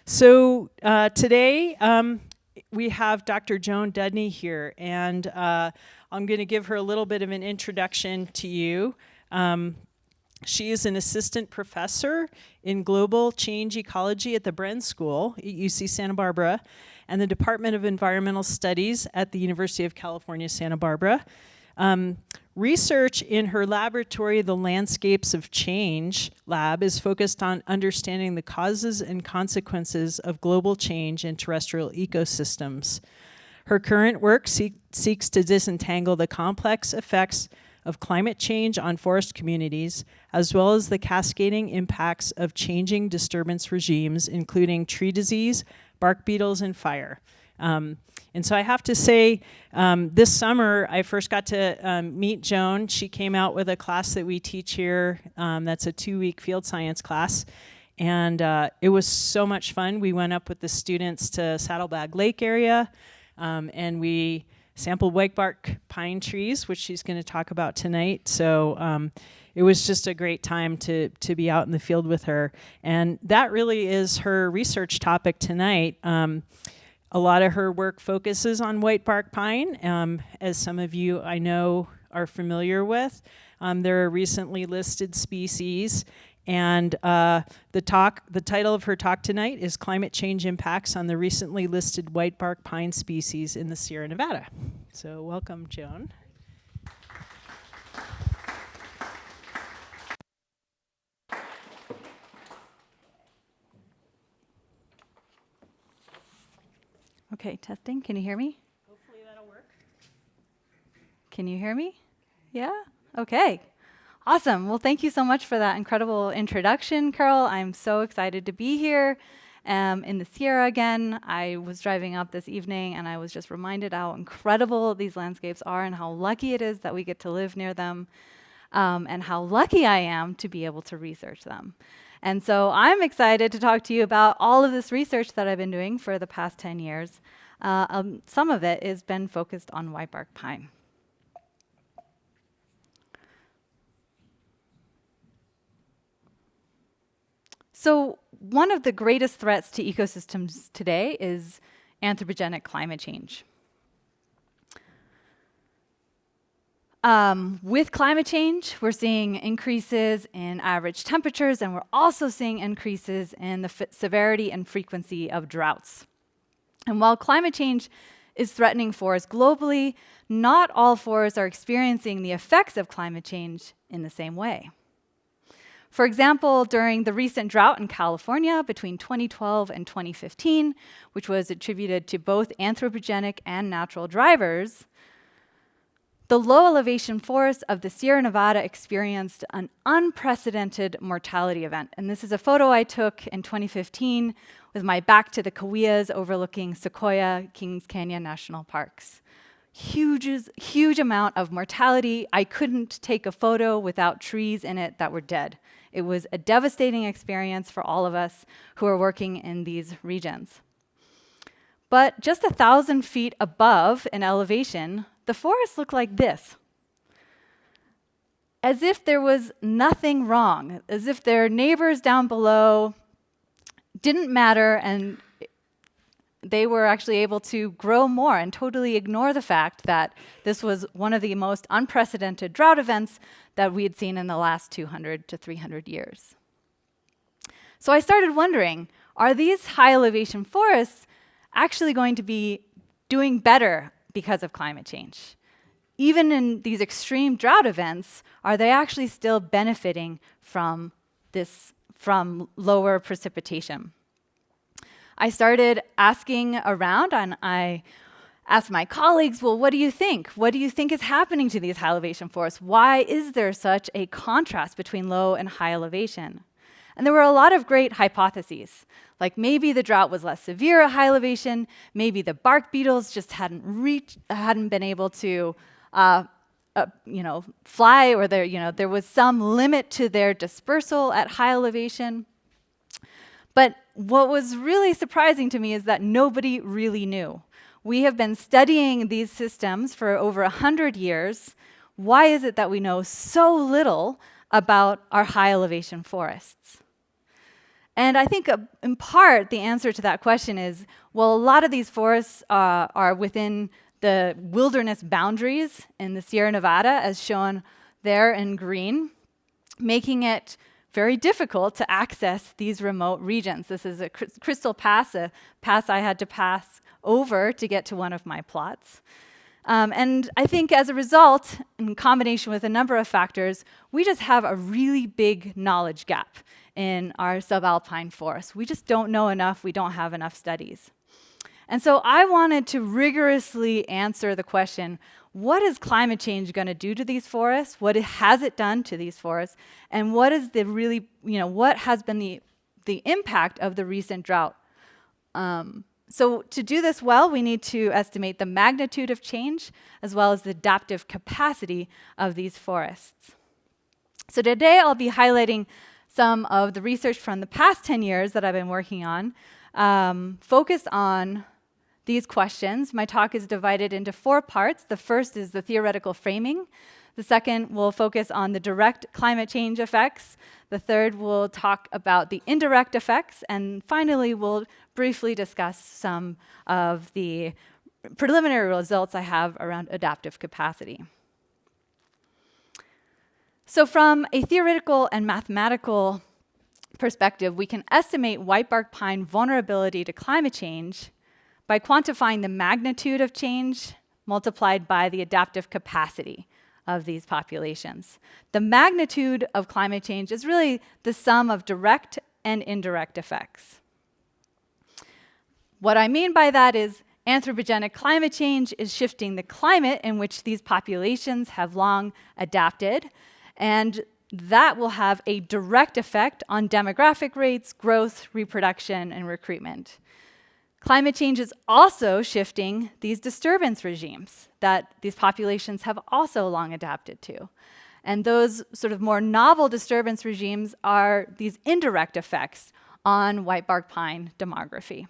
So today we have Dr. Joan Dudney here, and I'm going to give her a little bit of an introduction to you. She is an assistant professor in global change ecology at the Bren School at UC Santa Barbara and the Department of Environmental Studies at the University of California, Santa Barbara. Research in her laboratory, the Landscapes of Change lab, is focused on understanding the causes and consequences of global change in terrestrial ecosystems. Her current work seeks to disentangle the complex effects of climate change on forest communities, as well as the cascading impacts of changing disturbance regimes, including tree disease, bark beetles, and fire. And so I have to say, this summer, I first got to meet Joan. She came out with a class that we teach here. That's a 2-week field science class. And it was so much fun. We went up with the students to Saddlebag Lake area, and we sampled whitebark pine trees, which she's going to talk about tonight. So it was just a great time to be out in the field with her. And that really is her research topic tonight. A lot of her work focuses on whitebark pine, as some of you I know are familiar with. They're a recently listed species, and the title of her talk tonight is Climate Change Impacts on the Recently Listed Whitebark Pine Species in the Sierra Nevada. So welcome, Joan. Okay, testing. Can you hear me? Hopefully that'll work. Can you hear me? Yeah? Okay. Awesome. Well, thank you so much for that incredible introduction, Carol. I'm so excited to be here in the Sierra again. I was driving up this evening and I was just reminded how incredible these landscapes are and how lucky it is that we get to live near them, and how lucky I am to be able to research them. And so I'm excited to talk to you about all of this research that I've been doing for the past 10 years. Some of it has been focused on whitebark pine. So one of the greatest threats to ecosystems today is anthropogenic climate change. With climate change, we're seeing increases in average temperatures, and we're also seeing increases in the severity and frequency of droughts. And while climate change is threatening forests globally, not all forests are experiencing the effects of climate change in the same way. For example, during the recent drought in California between 2012 and 2015, which was attributed to both anthropogenic and natural drivers, the low elevation forests of the Sierra Nevada experienced an unprecedented mortality event. And this is a photo I took in 2015 with my back to the Kauias overlooking Sequoia, Kings Canyon National Parks. Huge amount of mortality. I couldn't take a photo without trees in it that were dead. It was a devastating experience for all of us who are working in these regions. But just 1,000 feet above in elevation, the forests look like this. As if there was nothing wrong, as if their neighbors down below didn't matter and they were actually able to grow more and totally ignore the fact that this was one of the most unprecedented drought events that we had seen in the last 200 to 300 years. So I started wondering, are these high elevation forests actually going to be doing better because of climate change? Even in these extreme drought events, are they actually still benefiting from lower precipitation? I started asking around, and I asked my colleagues, well, what do you think? What do you think is happening to these high elevation forests? Why is there such a contrast between low and high elevation? And there were a lot of great hypotheses, like maybe the drought was less severe at high elevation, maybe the bark beetles just hadn't been able to fly, or there was some limit to their dispersal at high elevation. But what was really surprising to me is that nobody really knew. We have been studying these systems for over 100 years. Why is it that we know so little about our high elevation forests? And I think in part the answer to that question is, well, a lot of these forests are within the wilderness boundaries in the Sierra Nevada, as shown there in green, making it very difficult to access these remote regions. This is a crystal pass, a pass I had to pass over to get to one of my plots. And I think as a result, in combination with a number of factors, we just have a really big knowledge gap in our subalpine forests. We just don't know enough, we don't have enough studies. And so I wanted to rigorously answer the question, what is climate change going to do to these forests? What has it done to these forests? And what is the really, what has been the impact of the recent drought? So to do this well, we need to estimate the magnitude of change as well as the adaptive capacity of these forests. So today I'll be highlighting some of the research from the past 10 years that I've been working on, focused on these questions. My talk is divided into 4 parts. The first is the theoretical framing. The second will focus on the direct climate change effects. The third will talk about the indirect effects. And finally, we'll briefly discuss some of the preliminary results I have around adaptive capacity. So from a theoretical and mathematical perspective, we can estimate whitebark pine vulnerability to climate change by quantifying the magnitude of change multiplied by the adaptive capacity of these populations. The magnitude of climate change is really the sum of direct and indirect effects. What I mean by that is anthropogenic climate change is shifting the climate in which these populations have long adapted, and that will have a direct effect on demographic rates, growth, reproduction, and recruitment. Climate change is also shifting these disturbance regimes that these populations have also long adapted to. And those sort of more novel disturbance regimes are these indirect effects on whitebark pine demography.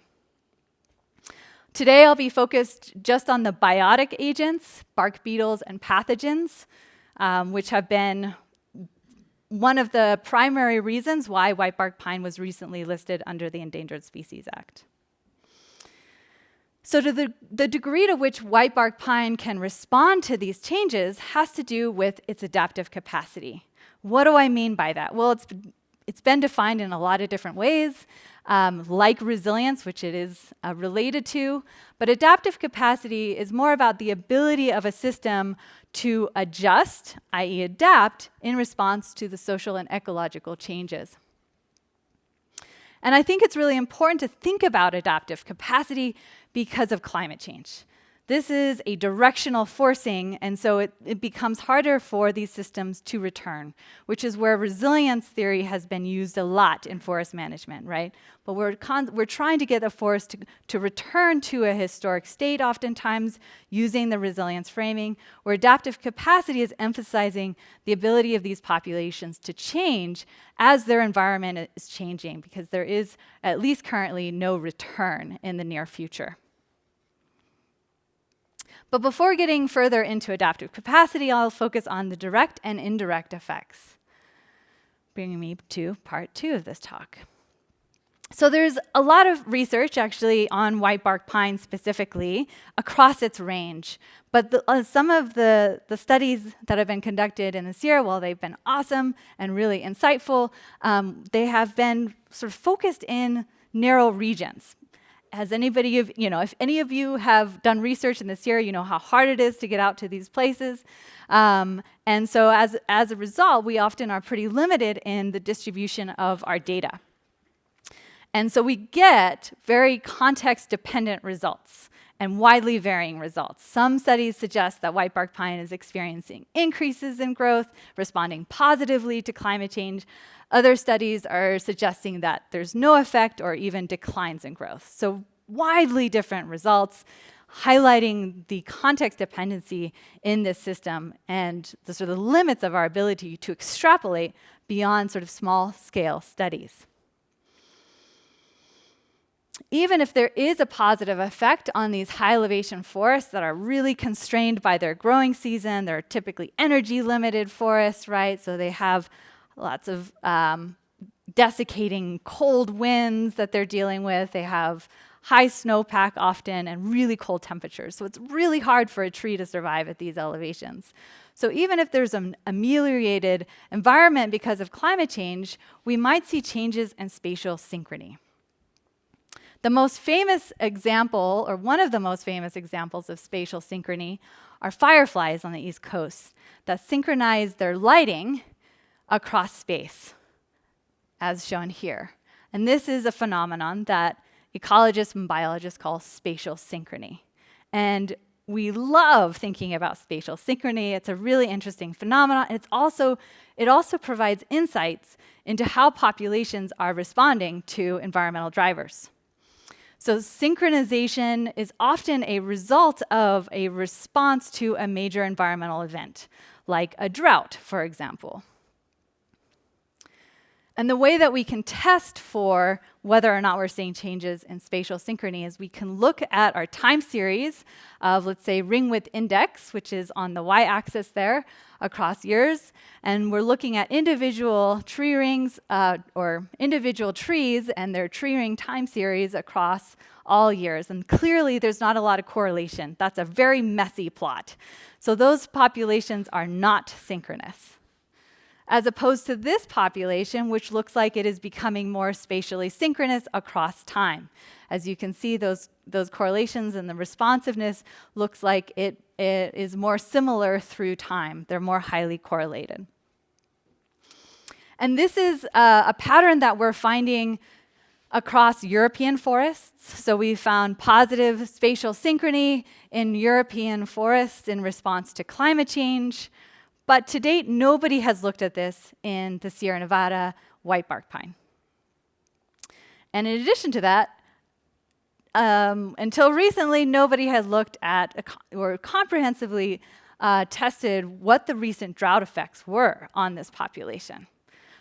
Today I'll be focused just on the biotic agents, bark beetles, and pathogens, which have been one of the primary reasons why whitebark pine was recently listed under the Endangered Species Act. So to the degree to which whitebark pine can respond to these changes has to do with its adaptive capacity. What do I mean by that? Well, it's been defined in a lot of different ways, like resilience, which it is related to, but adaptive capacity is more about the ability of a system to adjust, i.e. adapt, in response to the social and ecological changes. And I think it's really important to think about adaptive capacity because of climate change. This is a directional forcing, and so it becomes harder for these systems to return, which is where resilience theory has been used a lot in forest management, right? But we're trying to get a forest to return to a historic state, oftentimes using the resilience framing, where adaptive capacity is emphasizing the ability of these populations to change as their environment is changing, because there is, at least currently, no return in the near future. But before getting further into adaptive capacity, I'll focus on the direct and indirect effects, bringing me to part 2 of this talk. So there's a lot of research actually on whitebark pine specifically across its range. But some of the studies that have been conducted in the Sierra, while they've been awesome and really insightful, they have been sort of focused in narrow regions. Has anybody, if any of you have done research in the Sierra, you know how hard it is to get out to these places. And so as a result, we often are pretty limited in the distribution of our data. And so we get very context-dependent results and widely varying results. Some studies suggest that whitebark pine is experiencing increases in growth, responding positively to climate change. Other studies are suggesting that there's no effect or even declines in growth. So widely different results, highlighting the context dependency in this system and the sort of limits of our ability to extrapolate beyond sort of small scale studies. Even if there is a positive effect on these high elevation forests that are really constrained by their growing season, they're typically energy limited forests, right? So they have lots of desiccating cold winds that they're dealing with. They have high snowpack often and really cold temperatures. So it's really hard for a tree to survive at these elevations. So even if there's an ameliorated environment because of climate change, we might see changes in spatial synchrony. The most famous example, or one of the most famous examples of spatial synchrony, are fireflies on the East Coast that synchronize their lighting across space, as shown here. And this is a phenomenon that ecologists and biologists call spatial synchrony. And we love thinking about spatial synchrony. It's a really interesting phenomenon. And it also provides insights into how populations are responding to environmental drivers. So synchronization is often a result of a response to a major environmental event, like a drought, for example. And the way that we can test for whether or not we're seeing changes in spatial synchrony is we can look at our time series of, let's say, ring width index, which is on the y-axis there, across years. And we're looking at individual tree rings or individual trees and their tree ring time series across all years. And clearly, there's not a lot of correlation. That's a very messy plot. So those populations are not synchronous, as opposed to this population, which looks like it is becoming more spatially synchronous across time. As you can see, those correlations and the responsiveness looks like it is more similar through time. They're more highly correlated. And this is a pattern that we're finding across European forests. So we found positive spatial synchrony in European forests in response to climate change. But to date, nobody has looked at this in the Sierra Nevada whitebark pine. And in addition to that, until recently, nobody had looked at or comprehensively tested what the recent drought effects were on this population.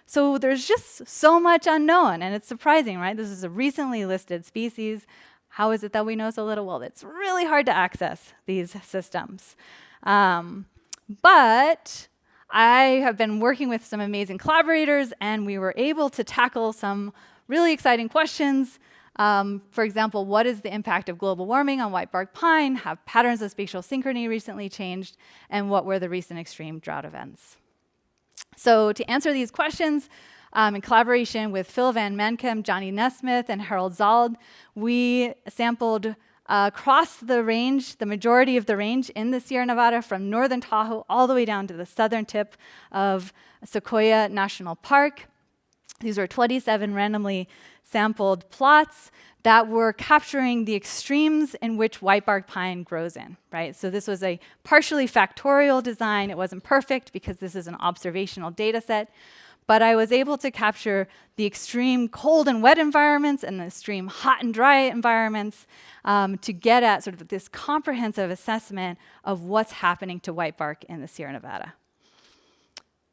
So there's just so much unknown, and it's surprising, right? This is a recently listed species. How is it that we know so little? Well, it's really hard to access these systems. But I have been working with some amazing collaborators, and we were able to tackle some really exciting questions. For example, what is the impact of global warming on whitebark pine? Have patterns of spatial synchrony recently changed? And what were the recent extreme drought events? So to answer these questions, in collaboration with Phil Van Manchem, Johnny Nesmith, and Harold Zald, we sampled across the range, the majority of the range in the Sierra Nevada, from northern Tahoe all the way down to the southern tip of Sequoia National Park. These were 27 randomly sampled plots that were capturing the extremes in which whitebark pine grows in, right? So this was a partially factorial design. It wasn't perfect because this is an observational data set, but I was able to capture the extreme cold and wet environments and the extreme hot and dry environments to get at sort of this comprehensive assessment of what's happening to whitebark in the Sierra Nevada.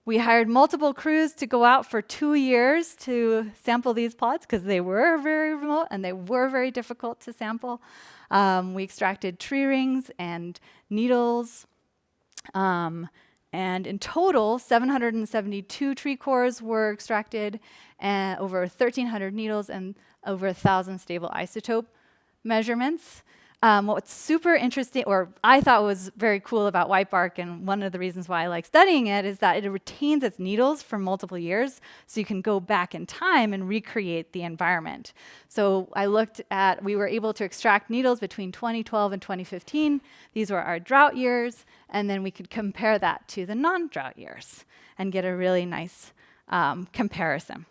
We hired multiple crews to go out for 2 years to sample these plots because they were very remote and they were very difficult to sample. We extracted tree rings and needles. And in total, 772 tree cores were extracted, and over 1,300 needles and over 1,000 stable isotope measurements. What's super interesting, or I thought was very cool about whitebark, and one of the reasons why I like studying it, is that it retains its needles for multiple years, so you can go back in time and recreate the environment. So we were able to extract needles between 2012 and 2015. These were our drought years, and then we could compare that to the non-drought years and get a really nice comparison.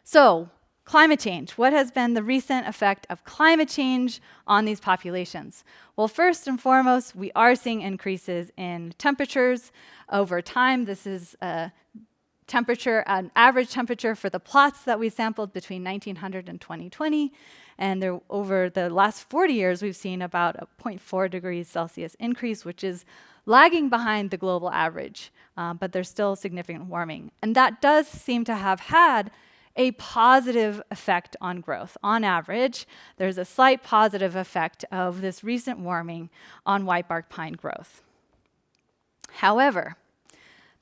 So, climate change. What has been the recent effect of climate change on these populations? Well, first and foremost, we are seeing increases in temperatures over time. This is an average temperature for the plots that we sampled between 1900 and 2020. And over the last 40 years, we've seen about a 0.4 degrees Celsius increase, which is lagging behind the global average, but there's still significant warming. And that does seem to have had a positive effect on growth. On average, there's a slight positive effect of this recent warming on whitebark pine growth. However,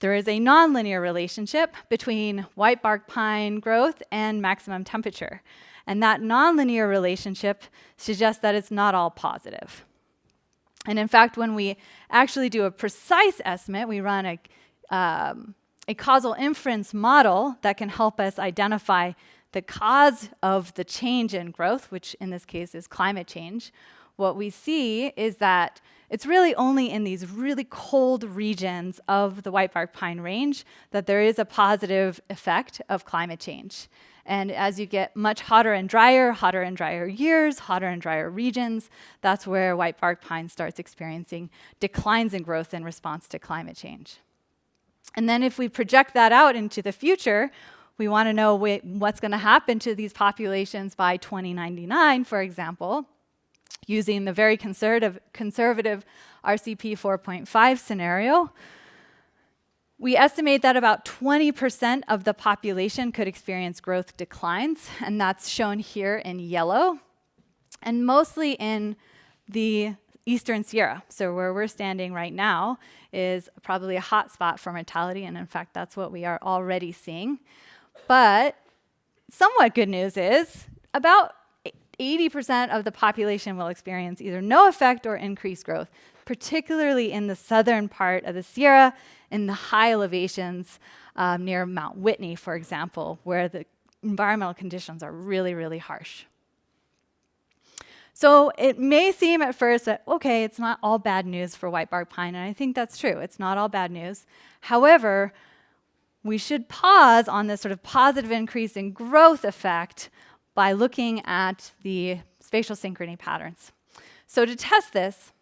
there is a nonlinear relationship between whitebark pine growth and maximum temperature. And that nonlinear relationship suggests that it's not all positive. And in fact, when we actually do a precise estimate, we run a causal inference model that can help us identify the cause of the change in growth, which in this case is climate change. What we see is that it's really only in these really cold regions of the whitebark pine range that there is a positive effect of climate change. And as you get much hotter and drier years, hotter and drier regions, that's where whitebark pine starts experiencing declines in growth in response to climate change. And then if we project that out into the future, we want to know what's going to happen to these populations by 2099, for example, using the very conservative RCP 4.5 scenario. We estimate that about 20% of the population could experience growth declines, and that's shown here in yellow, and mostly in the Eastern Sierra. So where we're standing right now is probably a hot spot for mortality, and in fact, that's what we are already seeing. But somewhat good news is about 80% of the population will experience either no effect or increased growth, particularly in the southern part of the Sierra, in the high elevations near Mount Whitney, for example, where the environmental conditions are really, really harsh. So it may seem at first that, okay, it's not all bad news for whitebark pine, and I think that's true. It's not all bad news. However, we should pause on this sort of positive increase in growth effect by looking at the spatial synchrony patterns. So to test this,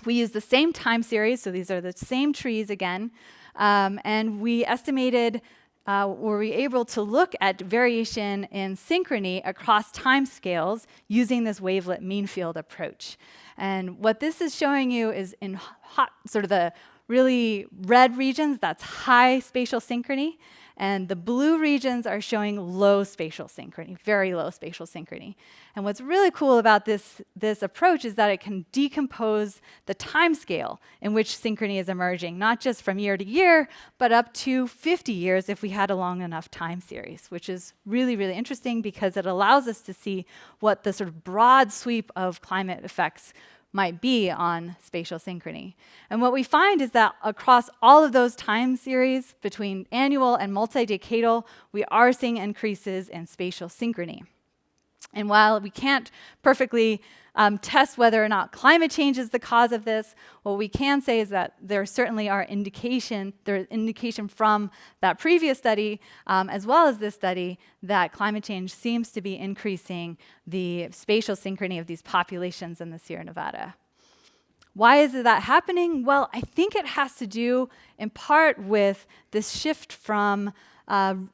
we use the same time series, so these are the same trees again, and we estimated, were we able to look at variation in synchrony across time scales using this wavelet mean field approach. And what this is showing you is in hot, sort of the really red regions, that's high spatial synchrony, and the blue regions are showing low spatial synchrony, very low spatial synchrony. And what's really cool about this approach is that it can decompose the time scale in which synchrony is emerging, not just from year to year, but up to 50 years if we had a long enough time series, which is really, really interesting because it allows us to see what the sort of broad sweep of climate effects might be on spatial synchrony. And what we find is that across all of those time series between annual and multi-decadal, we are seeing increases in spatial synchrony. And while we can't perfectly test whether or not climate change is the cause of this, what we can say is that there certainly are indication from that previous study, as well as this study, that climate change seems to be increasing the spatial synchrony of these populations in the Sierra Nevada. Why is that happening? Well, I think it has to do in part with this shift from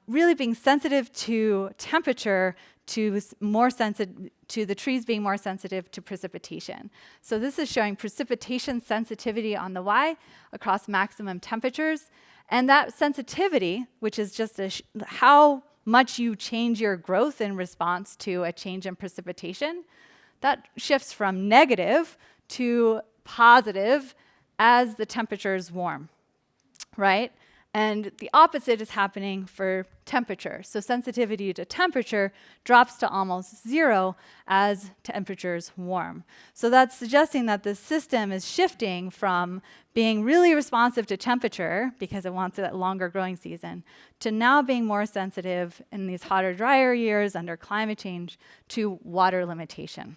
really being sensitive to temperature to the trees being more sensitive to precipitation. So this is showing precipitation sensitivity on the Y across maximum temperatures. And that sensitivity, which is just how much you change your growth in response to a change in precipitation, that shifts from negative to positive as the temperatures warm, right? And the opposite is happening for temperature. So sensitivity to temperature drops to almost zero as temperatures warm. So that's suggesting that the system is shifting from being really responsive to temperature because it wants a longer growing season to now being more sensitive in these hotter, drier years under climate change to water limitation.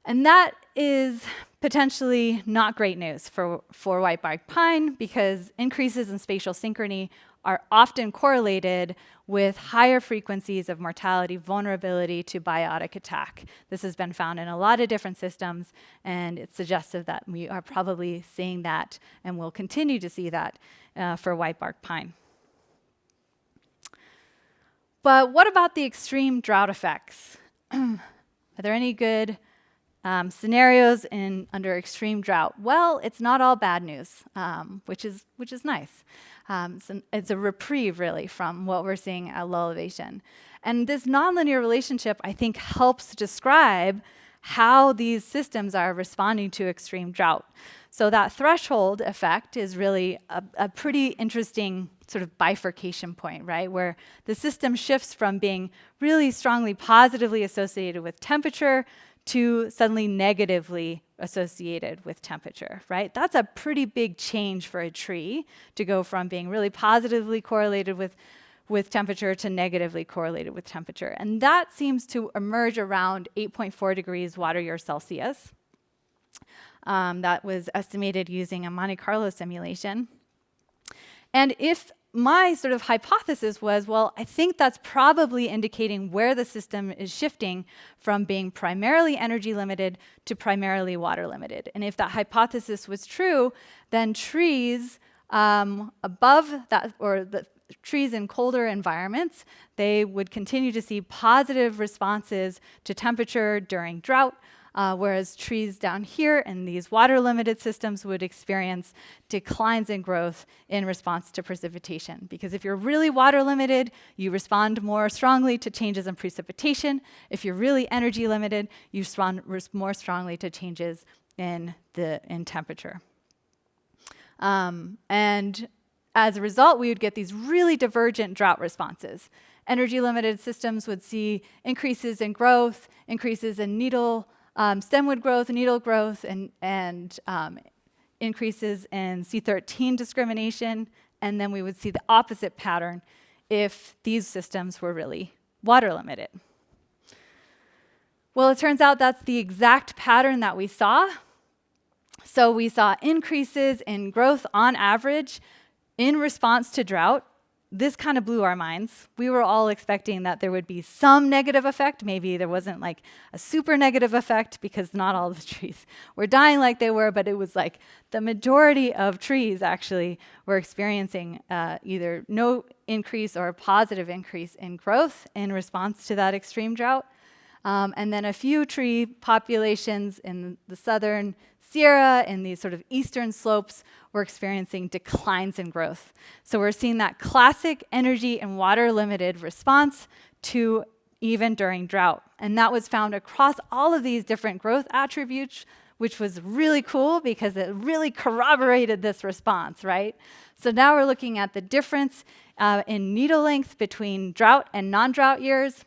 And that is potentially not great news for whitebark pine because increases in spatial synchrony are often correlated with higher frequencies of mortality, vulnerability to biotic attack. This has been found in a lot of different systems, and it's suggestive that we are probably seeing that and will continue to see that for whitebark pine. But what about the extreme drought effects? Are there any good scenarios under extreme drought? Well, it's not all bad news, which is nice. It's a reprieve, really, from what we're seeing at low elevation. And this nonlinear relationship, I think, helps describe how these systems are responding to extreme drought. So that threshold effect is really a pretty interesting sort of bifurcation point, right? Where the system shifts from being really strongly positively associated with temperature to suddenly negatively associated with temperature, right? That's a pretty big change for a tree to go from being really positively correlated with temperature to negatively correlated with temperature. And that seems to emerge around 8.4 degrees water year Celsius. That was estimated using a Monte Carlo simulation. And if my sort of hypothesis was, well, I think that's probably indicating where the system is shifting from being primarily energy limited to primarily water limited. And if that hypothesis was true, then trees above that, or the trees in colder environments, they would continue to see positive responses to temperature during drought, whereas trees down here in these water-limited systems would experience declines in growth in response to precipitation. Because if you're really water-limited, you respond more strongly to changes in precipitation. If you're really energy-limited, you respond more strongly to changes in temperature. And as a result, we would get these really divergent drought responses. Energy-limited systems would see increases in growth, increases in stemwood growth, needle growth, and increases in C13 discrimination, and then we would see the opposite pattern if these systems were really water limited. Well, it turns out that's the exact pattern that we saw. So we saw increases in growth on average in response to drought. This kind of blew our minds. We were all expecting that there would be some negative effect. Maybe there wasn't like a super negative effect because not all the trees were dying like they were, but it was like the majority of trees actually were experiencing either no increase or a positive increase in growth in response to that extreme drought. And then a few tree populations in the southern Sierra and these sort of eastern slopes were experiencing declines in growth. So we're seeing that classic energy and water limited response to even during drought. And that was found across all of these different growth attributes, which was really cool because it really corroborated this response, right? So now we're looking at the difference in needle length between drought and non-drought years.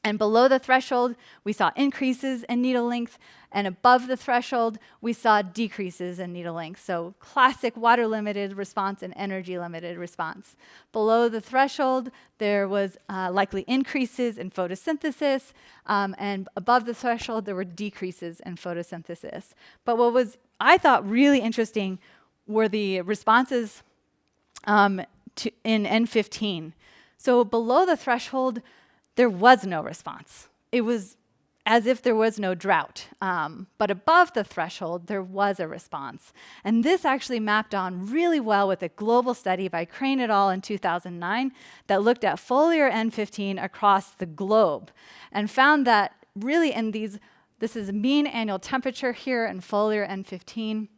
And below the threshold, we saw increases in needle length, and above the threshold, we saw decreases in needle length. So classic water-limited response and energy-limited response. Below the threshold, there was likely increases in photosynthesis, and above the threshold, there were decreases in photosynthesis. But what was, I thought, really interesting were the responses in N15. So below the threshold, there was no response. It was as if there was no drought. But above the threshold, there was a response. And this actually mapped on really well with a global study by Crane et al. In 2009 that looked at foliar N15 across the globe and found that really in these, this is mean annual temperature here in foliar N15.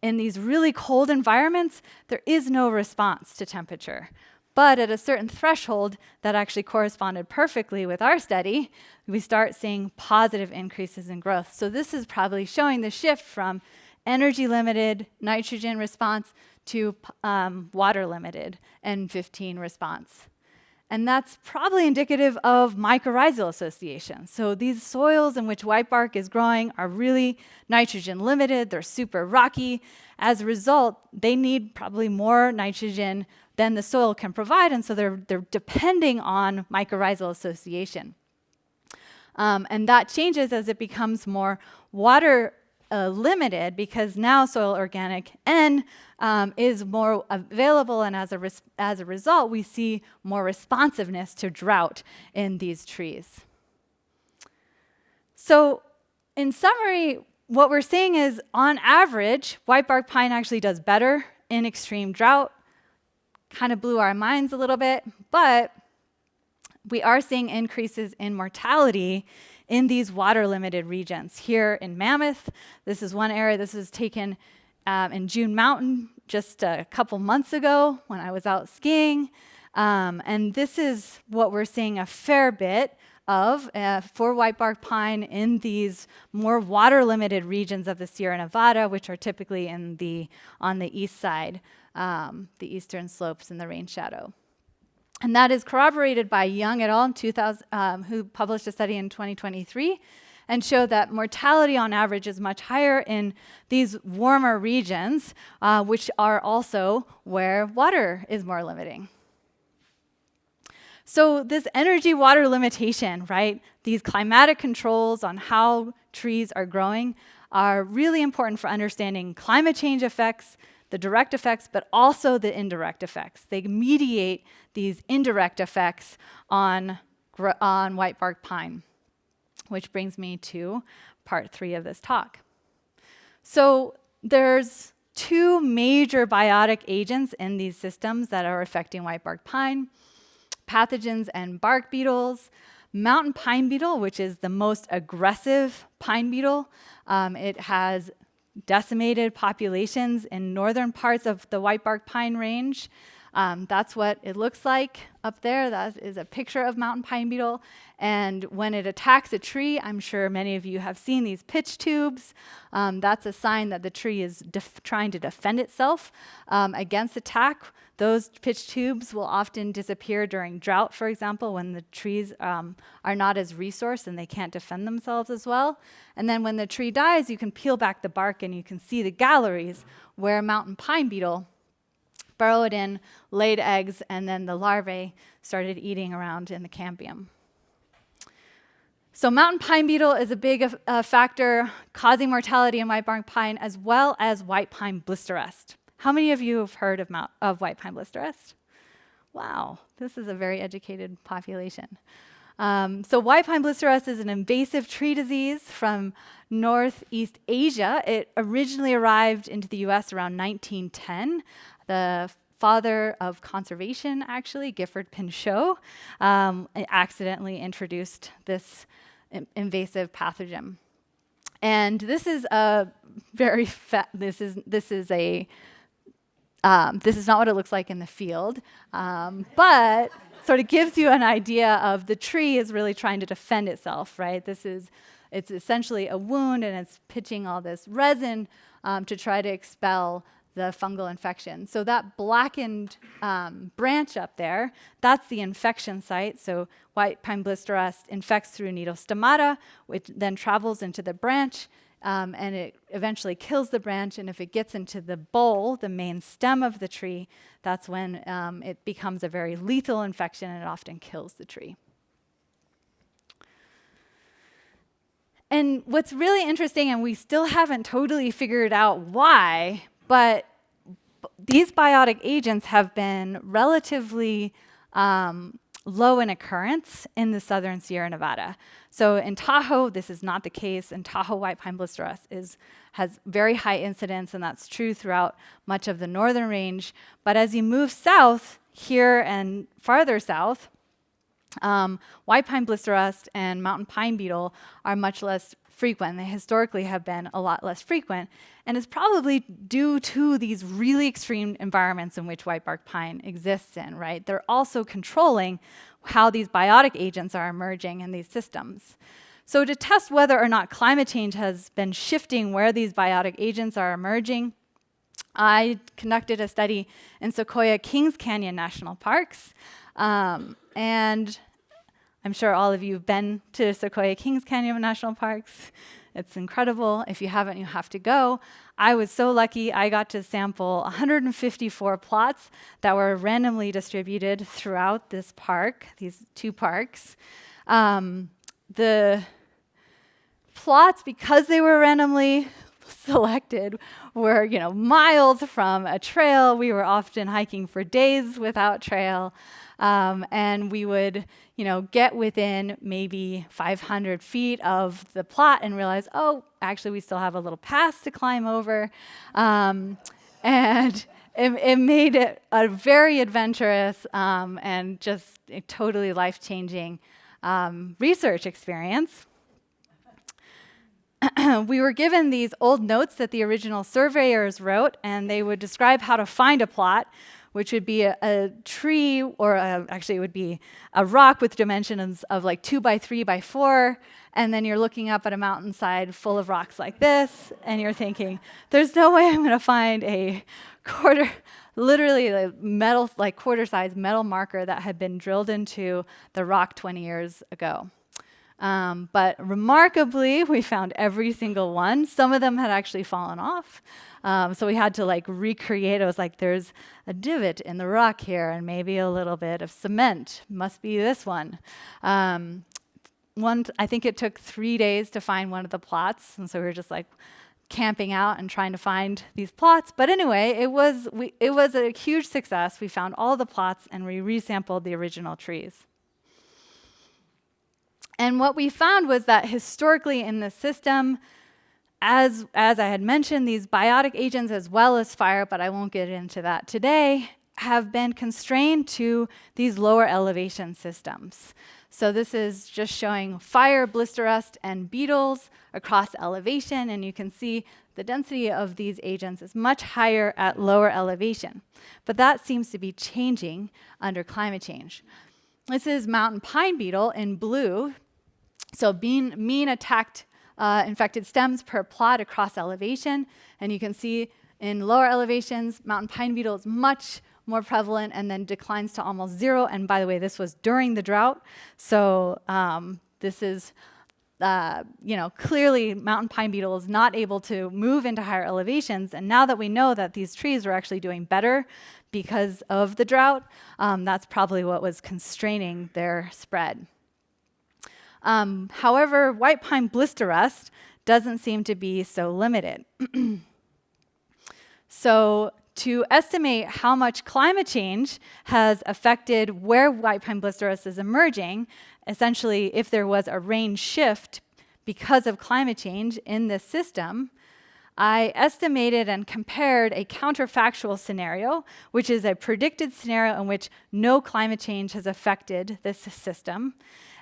In these really cold environments, there is no response to temperature. But at a certain threshold that actually corresponded perfectly with our study, we start seeing positive increases in growth. So this is probably showing the shift from energy-limited nitrogen response to water-limited N15 response. And that's probably indicative of mycorrhizal association. So these soils in which whitebark is growing are really nitrogen limited, they're super rocky. As a result, they need probably more nitrogen than the soil can provide, and so they're depending on mycorrhizal association. And that changes as it becomes more water limited because now soil organic N is more available, and as a result, we see more responsiveness to drought in these trees. So in summary, what we're seeing is, on average, whitebark pine actually does better in extreme drought. Kind of blew our minds a little bit, but we are seeing increases in mortality in these water-limited regions. Here in Mammoth, this is one area. This was taken in June Mountain just a couple months ago when I was out skiing. And this is what we're seeing a fair bit of for whitebark pine in these more water-limited regions of the Sierra Nevada, which are typically on the east side, the eastern slopes in the rain shadow. And that is corroborated by Young et al. In 2000, who published a study in 2023 and showed that mortality on average is much higher in these warmer regions, which are also where water is more limiting. So this energy water limitation, right, these climatic controls on how trees are growing are really important for understanding climate change effects, the direct effects, but also the indirect effects. They mediate these indirect effects on whitebark pine, which brings me to part 3 of this talk. So there's 2 major biotic agents in these systems that are affecting whitebark pine: pathogens and bark beetles. Mountain pine beetle, which is the most aggressive pine beetle. It has decimated populations in northern parts of the whitebark pine range. That's what it looks like up there. That is a picture of mountain pine beetle. And when it attacks a tree, I'm sure many of you have seen these pitch tubes. That's a sign that the tree is trying to defend itself against attack. Those pitch tubes will often disappear during drought, for example, when the trees are not as resourced and they can't defend themselves as well. And then when the tree dies, you can peel back the bark and you can see the galleries where mountain pine beetle burrowed in, laid eggs, and then the larvae started eating around in the cambium. So mountain pine beetle is a big factor causing mortality in whitebark pine, as well as white pine blister rust. How many of you have heard of white pine blister rust? Wow, this is a very educated population. So white pine blister rust is an invasive tree disease from Northeast Asia. It originally arrived into the US around 1910. The father of conservation, actually, Gifford Pinchot, accidentally introduced this invasive pathogen. And this is a very this is not what it looks like in the field, but sort of gives you an idea of the tree is really trying to defend itself, right? It's essentially a wound, and it's pitching all this resin to try to expel the fungal infection. So that blackened branch up there, that's the infection site. So white pine blister rust infects through needle stomata, which then travels into the branch, and it eventually kills the branch. And if it gets into the bole, the main stem of the tree, that's when it becomes a very lethal infection, and it often kills the tree. And what's really interesting, and we still haven't totally figured out why, but these biotic agents have been relatively low in occurrence in the southern Sierra Nevada. So in Tahoe, this is not the case. In Tahoe, white pine blister rust has very high incidence, and that's true throughout much of the northern range. But as you move south here and farther south, white pine blister rust and mountain pine beetle are much less frequent. They historically have been a lot less frequent, and it's probably due to these really extreme environments in which whitebark pine exists in, right? They're also controlling how these biotic agents are emerging in these systems. So to test whether or not climate change has been shifting where these biotic agents are emerging, I conducted a study in Sequoia Kings Canyon National Parks, and I'm sure all of you have been to Sequoia Kings Canyon National Parks. It's incredible. If you haven't, you have to go. I was so lucky. I got to sample 154 plots that were randomly distributed throughout this park, these 2 parks. The plots, because they were randomly selected, were miles from a trail. We were often hiking for days without trail. And we would, get within maybe 500 feet of the plot and realize, oh, actually, we still have a little pass to climb over. And it made it a very adventurous and just a totally life-changing research experience. We were given these old notes that the original surveyors wrote, and they would describe how to find a plot. which would be a tree, or actually it would be a rock with dimensions of like 2 by 3 by 4, and then you're looking up at a mountainside full of rocks like this, and you're thinking, there's no way I'm going to find a literally a metal, like quarter-size metal marker that had been drilled into the rock 20 years ago. But remarkably, we found every single one. Some of them had actually fallen off. So we had to like recreate. It was like, there's a divot in the rock here and maybe a little bit of cement. Must be this one. I think it took 3 days to find one of the plots. And so we were just like camping out and trying to find these plots. But anyway, it was a huge success. We found all the plots and we resampled the original trees. And what we found was that historically in the system, as I had mentioned, these biotic agents as well as fire, but I won't get into that today, have been constrained to these lower elevation systems. So this is just showing fire, blister rust, and beetles across elevation, and you can see the density of these agents is much higher at lower elevation. But that seems to be changing under climate change. This is mountain pine beetle in blue. So mean attacked infected stems per plot across elevation. And you can see in lower elevations, mountain pine beetle is much more prevalent and then declines to almost 0. And by the way, this was during the drought. So this is, clearly mountain pine beetle is not able to move into higher elevations. And now that we know that these trees are actually doing better because of the drought, that's probably what was constraining their spread. However, white pine blister rust doesn't seem to be so limited. So to estimate how much climate change has affected where white pine blister rust is emerging, essentially if there was a range shift because of climate change in this system, I estimated and compared a counterfactual scenario, which is a predicted scenario in which no climate change has affected this system.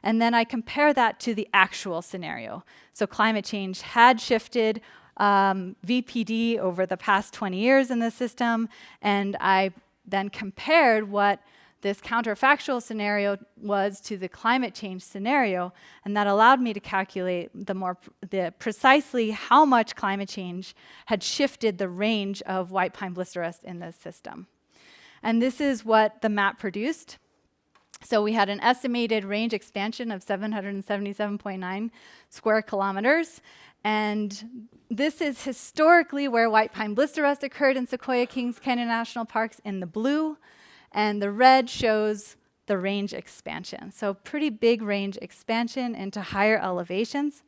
And then I compare that to the actual scenario. So climate change had shifted VPD over the past 20 years in the system, and I then compared what this counterfactual scenario was to the climate change scenario, and that allowed me to calculate the precisely how much climate change had shifted the range of white pine blister rust in this system. And this is what the map produced. So we had an estimated range expansion of 777.9 square kilometers. And this is historically where white pine blister rust occurred in Sequoia Kings Canyon National Parks in the blue. And the red shows the range expansion. So pretty big range expansion into higher elevations.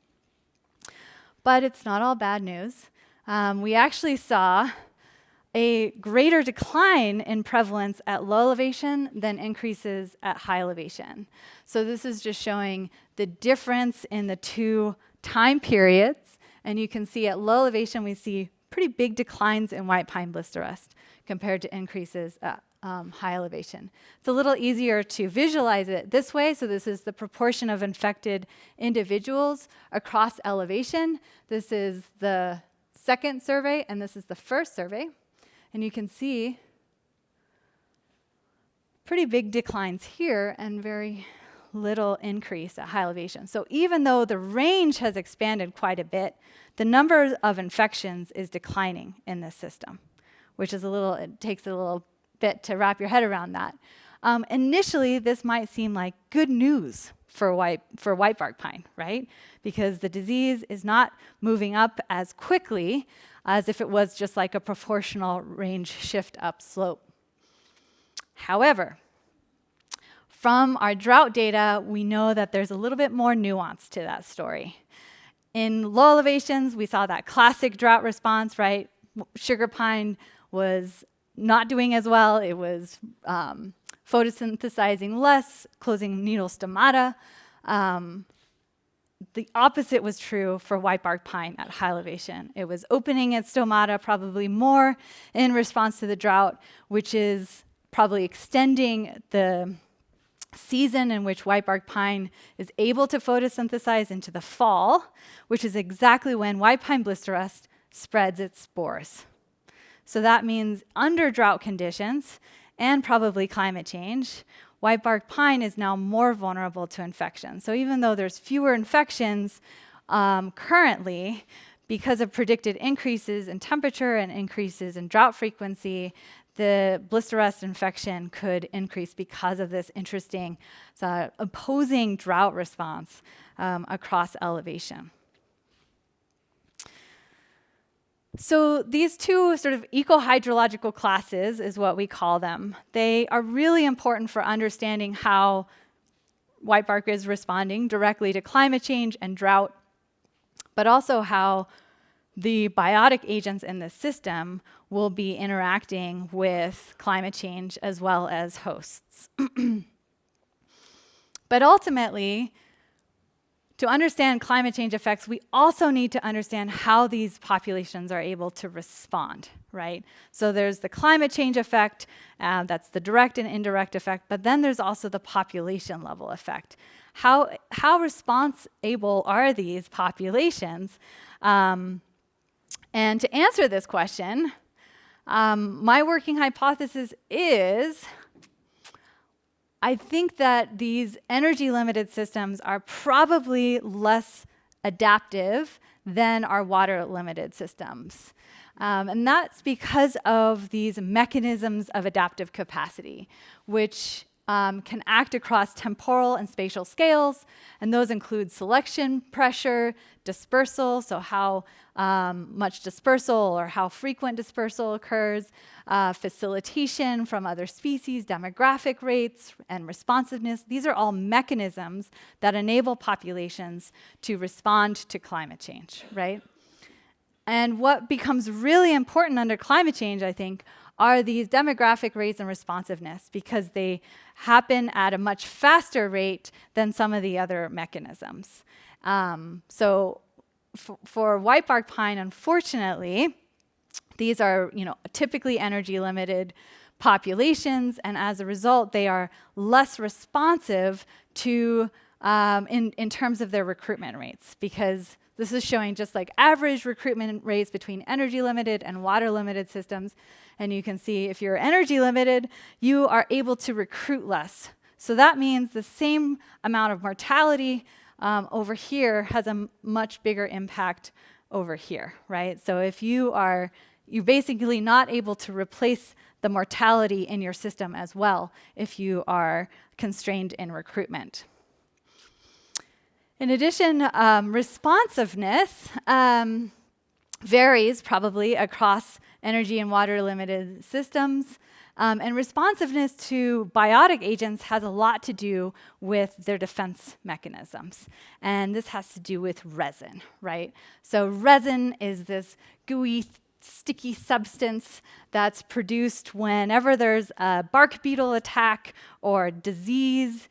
But it's not all bad news. We actually saw a greater decline in prevalence at low elevation than increases at high elevation. So this is just showing the difference in the two time periods. And you can see at low elevation, we see pretty big declines in white pine blister rust compared to increases at high elevation. It's a little easier to visualize it this way. So this is the proportion of infected individuals across elevation. This is the second survey, and this is the first survey. And you can see pretty big declines here and very little increase at high elevation. So even though the range has expanded quite a bit, the number of infections is declining in this system, which is it takes a little bit to wrap your head around that. Initially, this might seem like good news for whitebark pine, right? Because the disease is not moving up as quickly as if it was just like a proportional range shift up slope. However, from our drought data, we know that there's a little bit more nuance to that story. In low elevations, we saw that classic drought response, right? Sugar pine was not doing as well. It was photosynthesizing less, closing needle stomata. The opposite was true for whitebark pine at high elevation. It was opening its stomata probably more in response to the drought, which is probably extending the season in which whitebark pine is able to photosynthesize into the fall, which is exactly when white pine blister rust spreads its spores. So that means under drought conditions, and probably climate change, whitebark pine is now more vulnerable to infection. So even though there's fewer infections currently, because of predicted increases in temperature and increases in drought frequency, the blister rust infection could increase because of this interesting opposing drought response across elevation. So these two sort of eco-hydrological classes is what we call them. They are really important for understanding how whitebark is responding directly to climate change and drought, but also how the biotic agents in the system will be interacting with climate change as well as hosts. But ultimately, to understand climate change effects, we also need to understand how these populations are able to respond, right? So there's the climate change effect, that's the direct and indirect effect, but then there's also the population level effect. How response able are these populations? And to answer this question, my working hypothesis is I think that these energy-limited systems are probably less adaptive than our water-limited systems. And that's because of these mechanisms of adaptive capacity, which can act across temporal and spatial scales, and those include selection pressure, dispersal, so how much dispersal or how frequent dispersal occurs, facilitation from other species, demographic rates, and responsiveness. These are all mechanisms that enable populations to respond to climate change, right? And what becomes really important under climate change, I think, are these demographic rates and responsiveness, because they happen at a much faster rate than some of the other mechanisms. So for whitebark pine, unfortunately, these are typically energy-limited populations, and as a result, they are less responsive to in terms of their recruitment rates, because this is showing just like average recruitment rates between energy-limited and water-limited systems. And you can see if you're energy-limited, you are able to recruit less. So that means the same amount of mortality over here has a much bigger impact over here, right? So if you're basically not able to replace the mortality in your system as well if you are constrained in recruitment. In addition, responsiveness varies probably across energy and water limited systems. And responsiveness to biotic agents has a lot to do with their defense mechanisms. And this has to do with resin, right? So resin is this gooey, sticky substance that's produced whenever there's a bark beetle attack or disease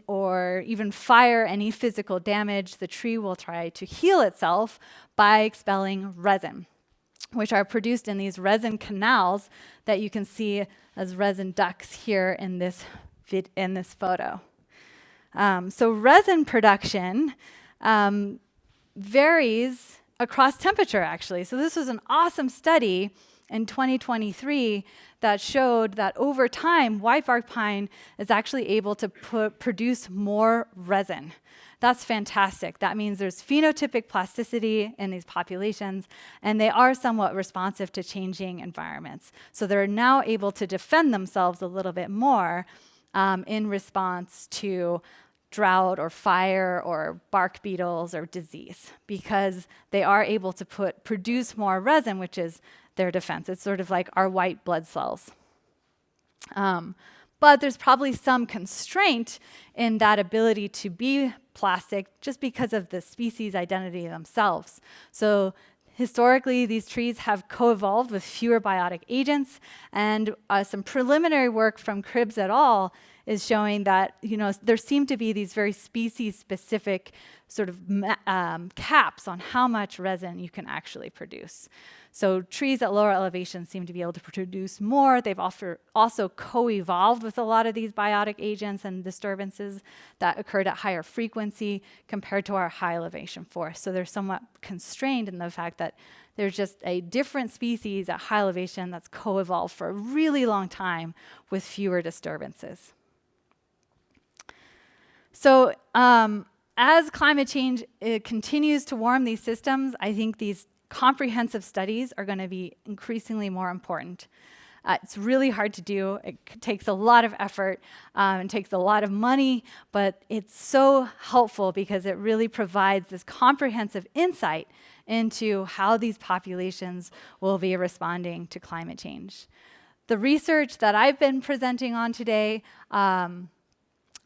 or even fire, any physical damage. The tree will try to heal itself by expelling resin, which are produced in these resin canals that you can see as resin ducts here in this photo. So resin production varies across temperature, actually. So this was an awesome study in 2023 that showed that over time, whitebark pine is actually able to produce more resin. That's fantastic. That means there's phenotypic plasticity in these populations, and they are somewhat responsive to changing environments. So they're now able to defend themselves a little bit more in response to drought or fire or bark beetles or disease, because they are able to produce more resin, which is their defense. It's sort of like our white blood cells. But there's probably some constraint in that ability to be plastic just because of the species identity themselves. So historically, these trees have co-evolved with fewer biotic agents, and some preliminary work from Cribbs et al. is showing that, there seem to be these very species-specific sort of caps on how much resin you can actually produce. So trees at lower elevations seem to be able to produce more. They've also co-evolved with a lot of these biotic agents and disturbances that occurred at higher frequency compared to our high elevation forests. So they're somewhat constrained in the fact that there's just a different species at high elevation that's co-evolved for a really long time with fewer disturbances. So as climate change continues to warm these systems, I think these comprehensive studies are going to be increasingly more important. It's really hard to do. It takes a lot of effort and takes a lot of money, but it's so helpful because it really provides this comprehensive insight into how these populations will be responding to climate change. The research that I've been presenting on today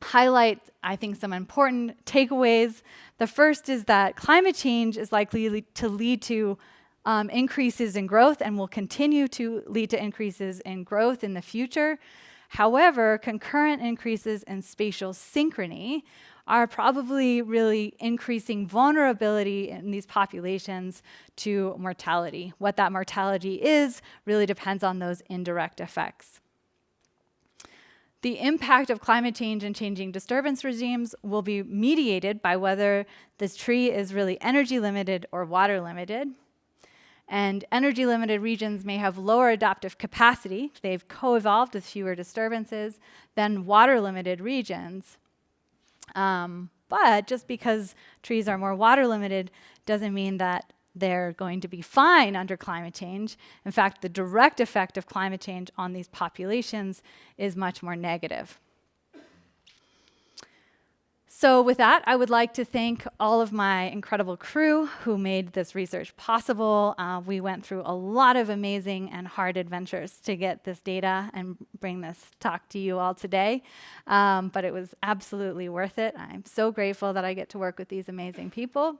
highlight, I think, some important takeaways. The first is that climate change is likely to lead to increases in growth and will continue to lead to increases in growth in the future. However, concurrent increases in spatial synchrony are probably really increasing vulnerability in these populations to mortality. What that mortality is really depends on those indirect effects. The impact of climate change and changing disturbance regimes will be mediated by whether this tree is really energy limited or water limited. And energy limited regions may have lower adaptive capacity. They've co-evolved with fewer disturbances than water limited regions. But just because trees are more water limited doesn't mean that they're going to be fine under climate change. In fact, the direct effect of climate change on these populations is much more negative. So with that, I would like to thank all of my incredible crew who made this research possible. We went through a lot of amazing and hard adventures to get this data and bring this talk to you all today. But it was absolutely worth it. I'm so grateful that I get to work with these amazing people.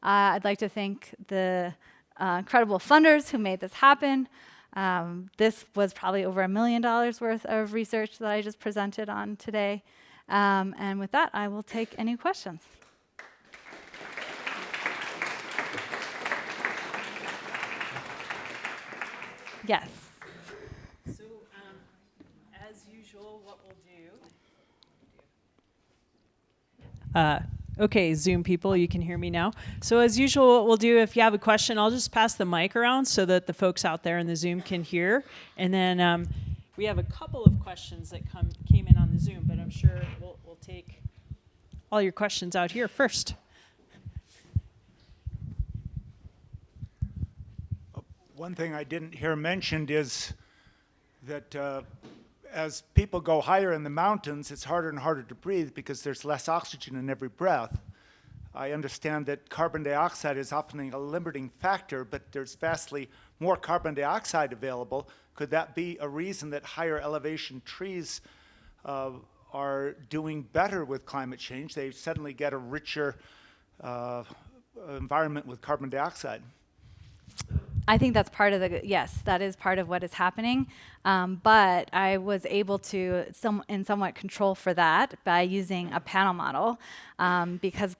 I'd like to thank the incredible funders who made this happen. This was probably over $1 million worth of research that I just presented on today. And with that, I will take any questions. Yes. So, as usual, what we'll do... Okay, Zoom people, you can hear me now. So as usual, what we'll do, if you have a question, I'll just pass the mic around so that the folks out there in the Zoom can hear. And then we have a couple of questions that came in on the Zoom, but I'm sure we'll take all your questions out here first. One thing I didn't hear mentioned is that as people go higher in the mountains, it's harder and harder to breathe because there's less oxygen in every breath. I understand that carbon dioxide is often a limiting factor, but there's vastly more carbon dioxide available. Could that be a reason that higher elevation trees are doing better with climate change? They suddenly get a richer environment with carbon dioxide. I think that's part of yes, that is part of what is happening. But I was able to somewhat control for that by using a panel model because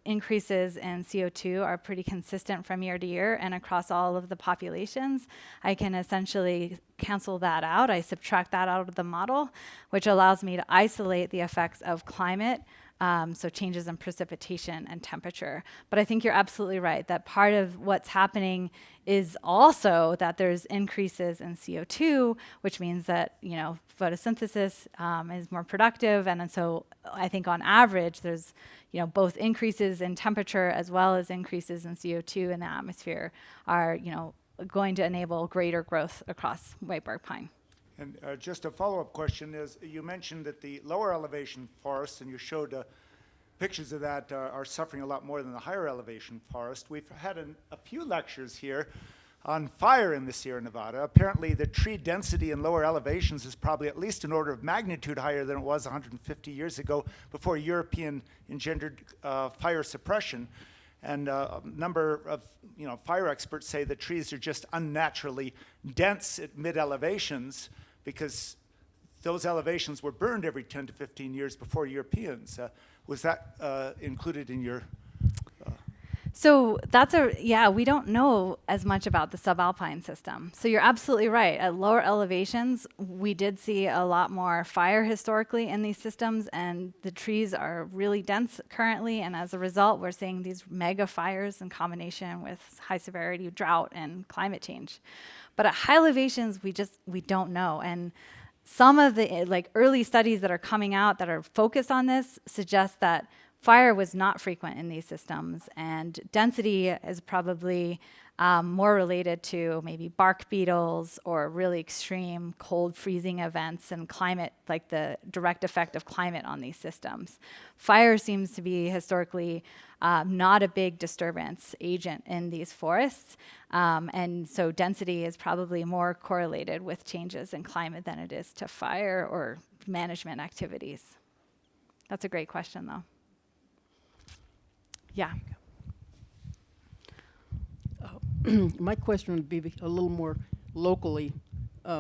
increases in CO2 are pretty consistent from year to year and across all of the populations. I can essentially cancel that out. I subtract that out of the model, which allows me to isolate the effects of climate. So changes in precipitation and temperature. But I think you're absolutely right that part of what's happening is also that there's increases in CO2, which means that, photosynthesis is more productive. And so I think on average, there's, both increases in temperature as well as increases in CO2 in the atmosphere are, going to enable greater growth across whitebark pine. And just a follow-up question is, you mentioned that the lower elevation forests, and you showed pictures of that, are suffering a lot more than the higher elevation forest. We've had a few lectures here on fire in the Sierra Nevada. Apparently the tree density in lower elevations is probably at least an order of magnitude higher than it was 150 years ago before European engendered fire suppression. And a number of fire experts say that trees are just unnaturally dense at mid-elevations because those elevations were burned every 10 to 15 years before Europeans. Was that included in your? So we don't know as much about the subalpine system. So you're absolutely right. At lower elevations, we did see a lot more fire historically in these systems, and the trees are really dense currently, and as a result, we're seeing these mega fires in combination with high severity drought and climate change. But at high elevations, we don't know. And some of the early studies that are coming out that are focused on this suggest that fire was not frequent in these systems, and density is probably more related to maybe bark beetles or really extreme cold freezing events and climate, like the direct effect of climate on these systems. Fire seems to be historically not a big disturbance agent in these forests, and so density is probably more correlated with changes in climate than it is to fire or management activities. That's a great question, though. Yeah. My question would be a little more locally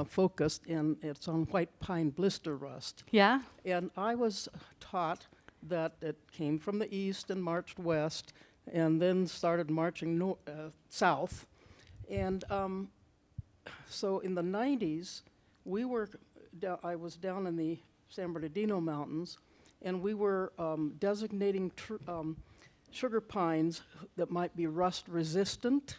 focused, and it's on white pine blister rust. Yeah? And I was taught that it came from the east and marched west, and then started marching south. And so in the 90s, I was down in the San Bernardino Mountains, and we were designating sugar pines that might be rust resistant,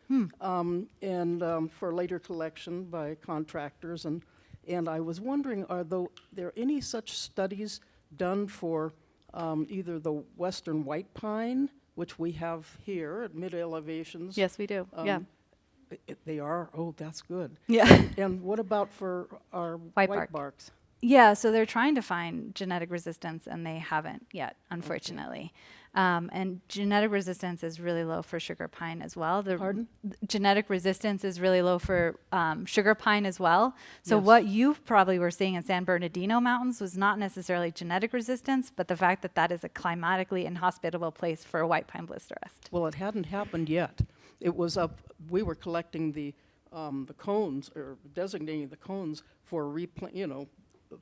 and for later collection by contractors. And I was wondering, are there any such studies done for either the western white pine, which we have here at mid elevations? Yes, we do. Yeah. They are? Oh, that's good. Yeah. And what about for our Whitebark. whitebarks? Yeah, so they're trying to find genetic resistance, and they haven't yet, unfortunately. And genetic resistance is really low for sugar pine as well. Pardon? Genetic resistance is really low for sugar pine as well. So Yes. what you probably were seeing in San Bernardino Mountains was not necessarily genetic resistance, but the fact that that is a climatically inhospitable place for white pine blister rust. Well, it hadn't happened yet. It was up. We were collecting the cones, or designating the cones for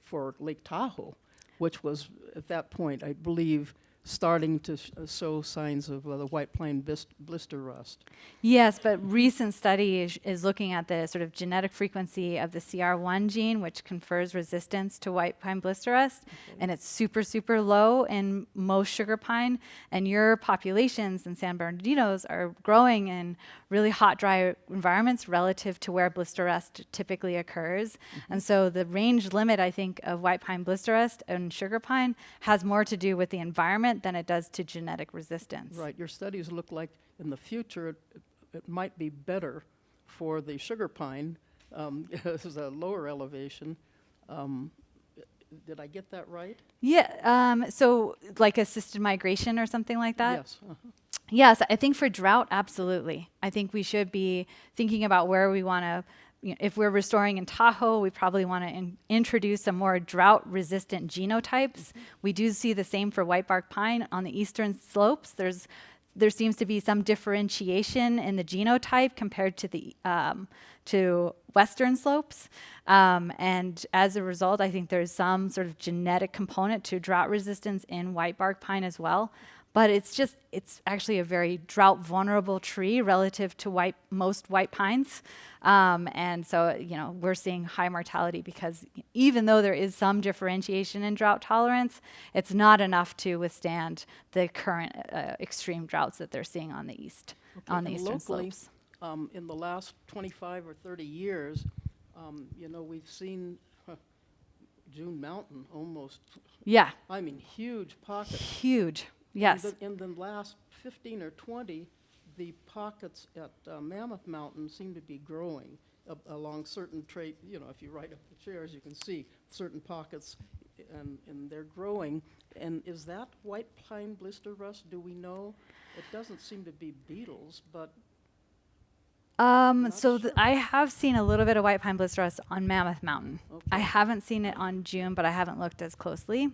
for Lake Tahoe, which was at that point, I believe, starting to show signs of the white pine blister rust. Yes, but recent study is looking at the sort of genetic frequency of the CR1 gene, which confers resistance to white pine blister rust, and it's super, super low in most sugar pine, and your populations in San Bernardino's are growing in really hot, dry environments relative to where blister rust typically occurs. And so the range limit, I think, of white pine blister rust and sugar pine has more to do with the environment than it does to genetic resistance. Right. Your studies look like in the future it might be better for the sugar pine as a lower elevation. Did I get that right? Yeah. So like assisted migration or something like that? Yes. Yes, I think for drought, absolutely. I think we should be thinking about where we want to, if we're restoring in Tahoe, we probably want to introduce some more drought-resistant genotypes. We do see the same for whitebark pine on the eastern slopes. There seems to be some differentiation in the genotype compared to the to western slopes, and as a result, I think there's some sort of genetic component to drought resistance in whitebark pine as well. But it's actually a very drought vulnerable tree relative to most white pines. And so, we're seeing high mortality because even though there is some differentiation in drought tolerance, it's not enough to withstand the current extreme droughts that they're seeing on the east, on the eastern locally, slopes. In the last 25 or 30 years, we've seen June Mountain almost, Yeah, I mean, huge pockets. huge. Yes. In the last 15 or 20, the pockets at Mammoth Mountain seem to be growing along certain if you ride up the chairs, you can see certain pockets, and they're growing. And is that white pine blister rust? Do we know? It doesn't seem to be beetles, but So I have seen a little bit of white pine blister rust on Mammoth Mountain. Okay. I haven't seen it on June, but I haven't looked as closely.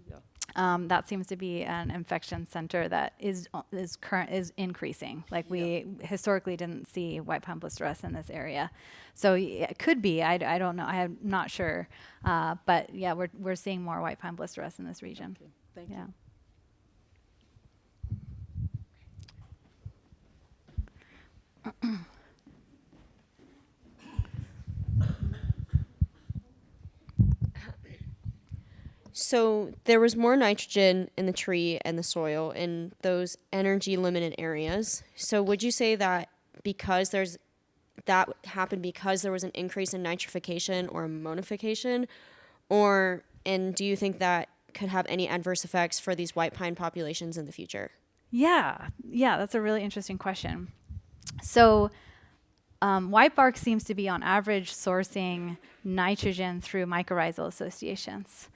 yeah. That seems to be an infection center that is increasing. Like we historically didn't see white pine blisteros in this area, so it could be. I don't know. I'm not sure, but yeah, we're seeing more white pine blisteros in this region. Okay, thank you. So there was more nitrogen in the tree and the soil in those energy limited areas. So would you say that that happened because there was an increase in nitrification or ammonification, and do you think that could have any adverse effects for these white pine populations in the future? Yeah, that's a really interesting question. So whitebark seems to be on average sourcing nitrogen through mycorrhizal associations.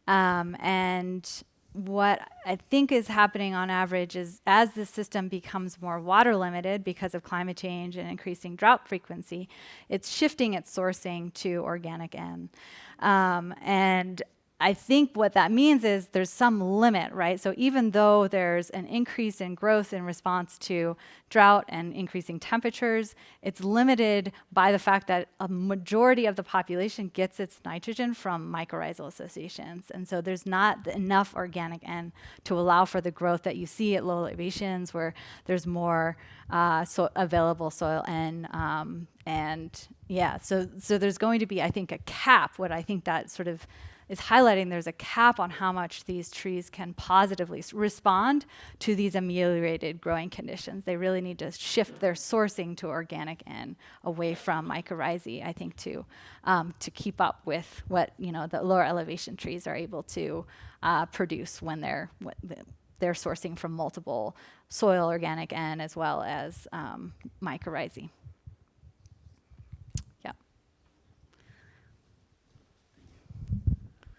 And what I think is happening on average is as the system becomes more water limited because of climate change and increasing drought frequency, it's shifting its sourcing to organic N. And I think what that means is there's some limit, right? So even though there's an increase in growth in response to drought and increasing temperatures, it's limited by the fact that a majority of the population gets its nitrogen from mycorrhizal associations. And so there's not enough organic N to allow for the growth that you see at low elevations where there's more available soil N. So there's going to be, I think, a cap. What I think that sort of is highlighting, there's a cap on how much these trees can positively respond to these ameliorated growing conditions. They really need to shift their sourcing to organic N away from mycorrhizae, I think, to keep up with what the lower elevation trees are able to produce when they're sourcing from multiple soil organic N as well as mycorrhizae.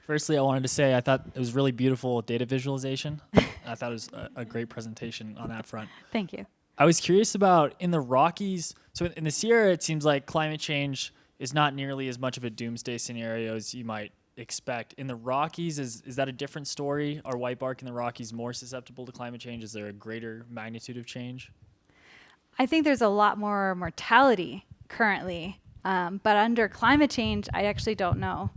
Firstly, I wanted to say I thought it was really beautiful data visualization. I thought it was a great presentation on that front. Thank you. I was curious about in the Rockies, so in the Sierra, it seems like climate change is not nearly as much of a doomsday scenario as you might expect. In the Rockies, is that a different story? Are whitebark in the Rockies more susceptible to climate change? Is there a greater magnitude of change? I think there's a lot more mortality currently, but under climate change, I actually don't know.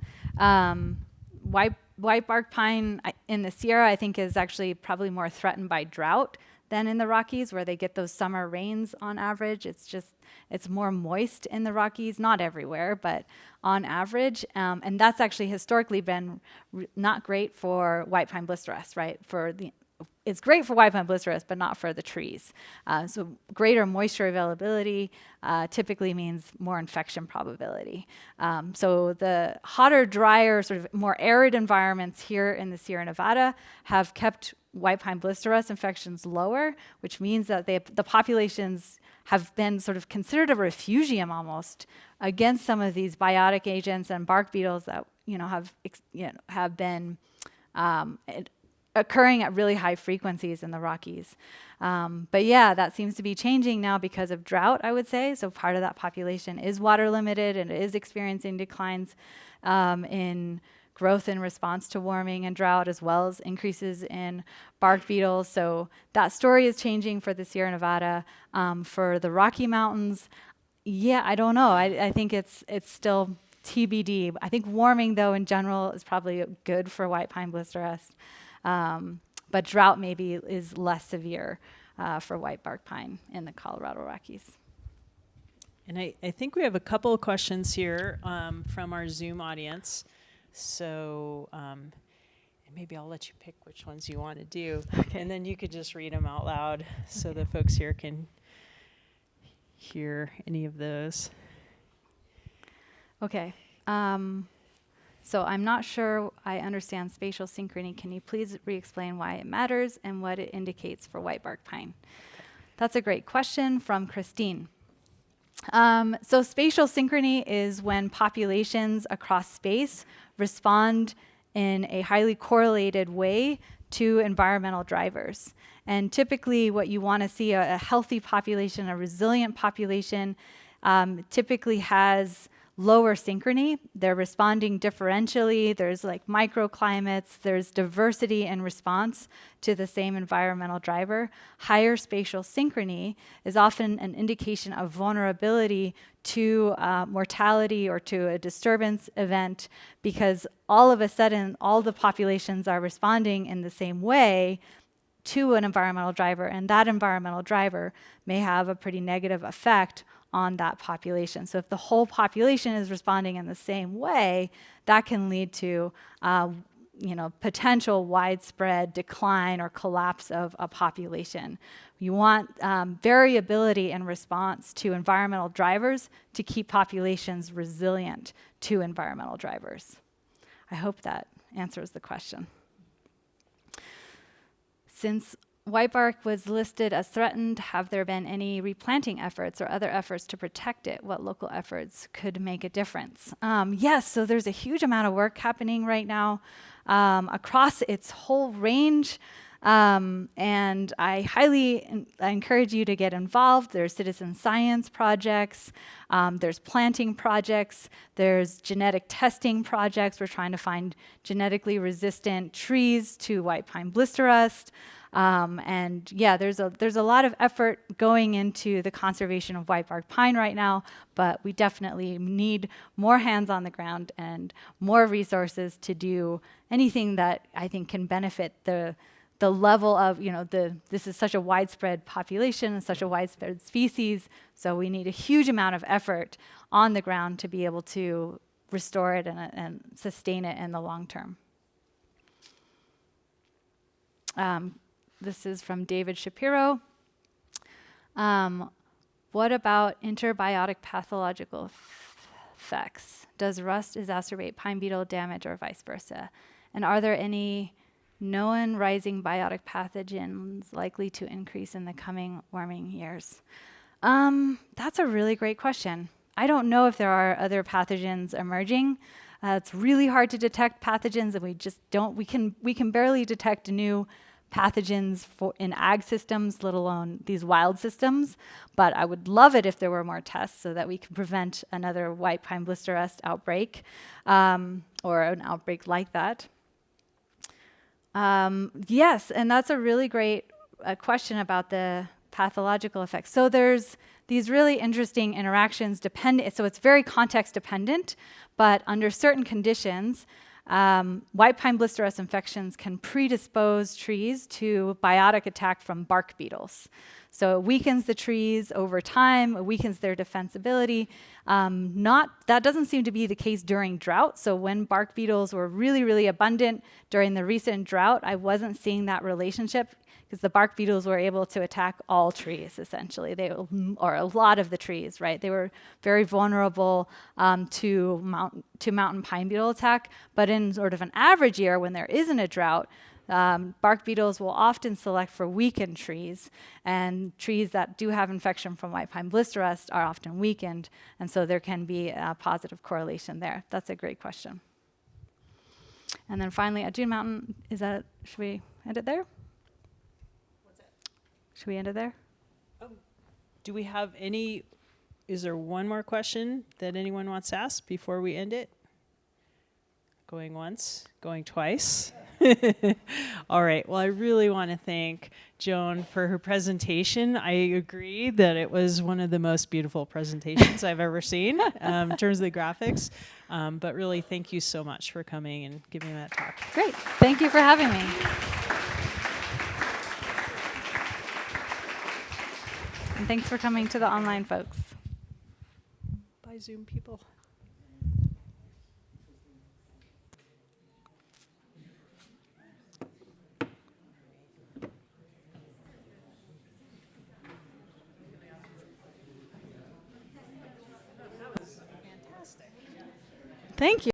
Whitebark pine in the Sierra, I think, is actually probably more threatened by drought than in the Rockies, where they get those summer rains on average. It's more moist in the Rockies, not everywhere, but on average. And that's actually historically been not great for white pine blisteros, right? It's great for white pine blisteros, but not for the trees. So greater moisture availability typically means more infection probability. So the hotter, drier, sort of more arid environments here in the Sierra Nevada have kept white pine blisteros infections lower, which means that the populations have been sort of considered a refugium almost against some of these biotic agents and bark beetles that have been occurring at really high frequencies in the Rockies. But yeah, that seems to be changing now because of drought, I would say. So part of that population is water limited and is experiencing declines in growth in response to warming and drought, as well as increases in bark beetles. So that story is changing for the Sierra Nevada. For the Rocky Mountains, yeah, I don't know. I think it's still TBD. I think warming, though, in general is probably good for white pine blisteros. But drought maybe is less severe for whitebark pine in the Colorado Rockies. And I think we have a couple of questions here from our Zoom audience. So maybe I'll let you pick which ones you want to do. Okay. And then you could just read them out loud so the folks here can hear any of those. Okay. So I'm not sure I understand spatial synchrony. Can you please re-explain why it matters and what it indicates for whitebark pine? That's a great question from Christine. So spatial synchrony is when populations across space respond in a highly correlated way to environmental drivers. And typically what you want to see, a healthy population, a resilient population, typically has lower synchrony. They're responding differentially. There's like microclimates. There's diversity in response to the same environmental driver. Higher spatial synchrony is often an indication of vulnerability to mortality or to a disturbance event, because all of a sudden all the populations are responding in the same way to an environmental driver, and that environmental driver may have a pretty negative effect on that population. So if the whole population is responding in the same way, that can lead to potential widespread decline or collapse of a population. You want variability in response to environmental drivers to keep populations resilient to environmental drivers. I hope that answers the question. Since whitebark was listed as threatened, have there been any replanting efforts or other efforts to protect it? What local efforts could make a difference? Yes, so there's a huge amount of work happening right now across its whole range. And I highly encourage you to get involved. There's citizen science projects, there's planting projects, there's genetic testing projects. We're trying to find genetically resistant trees to white pine blister rust. And yeah, there's a lot of effort going into the conservation of whitebark pine right now, but we definitely need more hands on the ground and more resources to do anything that I think can benefit the level of, this is such a widespread population and such a widespread species, so we need a huge amount of effort on the ground to be able to restore it and sustain it in the long term. This is from David Shapiro. What about interbiotic pathological effects? Does rust exacerbate pine beetle damage or vice versa? And are there any known rising biotic pathogens likely to increase in the coming warming years? That's a really great question. I don't know if there are other pathogens emerging. It's really hard to detect pathogens, and we just don't. We can barely detect new pathogens in ag systems, let alone these wild systems. But I would love it if there were more tests so that we can prevent another white pine blister rust outbreak, or an outbreak like that. Yes, and that's a really great question about the pathological effects. So there's these really interesting interactions so it's very context dependent, but under certain conditions, white pine blister rust infections can predispose trees to biotic attack from bark beetles. So it weakens the trees over time, it weakens their defensibility. That doesn't seem to be the case during drought. So when bark beetles were really, really abundant during the recent drought, I wasn't seeing that relationship, because the bark beetles were able to attack all trees, essentially, or a lot of the trees, right? They were very vulnerable to mountain pine beetle attack. But in sort of an average year, when there isn't a drought, bark beetles will often select for weakened trees, and trees that do have infection from white pine blister rust are often weakened, and so there can be a positive correlation there. That's a great question. And then finally, at Dune Mountain, should we end it there? Should we end it there? Do we have is there one more question that anyone wants to ask before we end it? Going once, going twice. All right, well, I really want to thank Joan for her presentation. I agree that it was one of the most beautiful presentations I've ever seen in terms of the graphics. But really, thank you so much for coming and giving that talk. Great, thank you for having me. And thanks for coming to the online folks. Bye, Zoom people. Thank you.